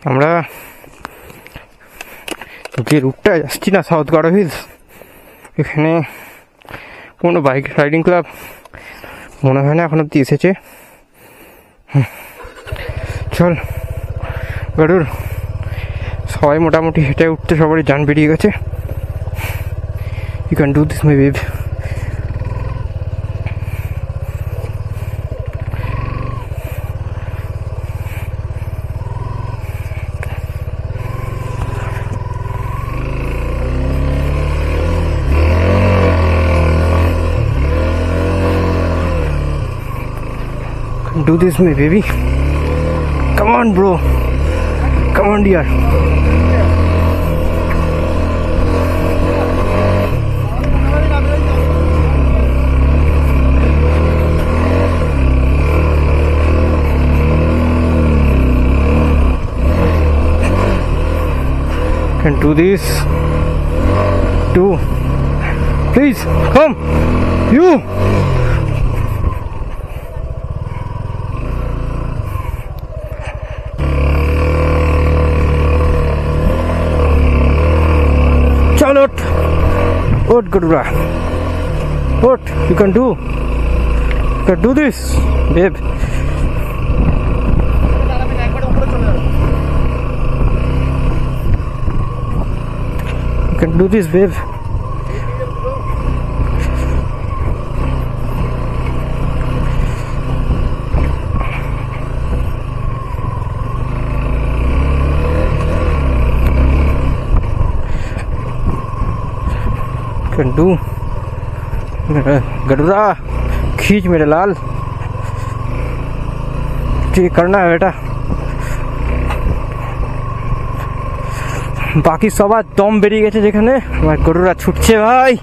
আমরা যে রুটটা যাচ্ছি না, সাউথ গারো হিলস, এখানে কোনো বাইক রাইডিং ক্লাব মনে হয় না এখন অব্দি এসেছে। চল গাড়ুর, সবাই মোটামুটি হেঁটে উঠতে সবারই যান বেরিয়ে গেছে। You can do this my babe. Do this, my baby. Come on, bro. Come on, dear. Can do this. Do. Please, come. You. Charlotte, what Gadura? What you can do? You can do this, babe. You can do this, babe. Can do. गडुरा खींच मेरे लाल, ठीक करना है बेटा। বাকি সবার দম বেরিয়ে গেছে যেখানে, আমার গরুরা ছুটছে ভাই।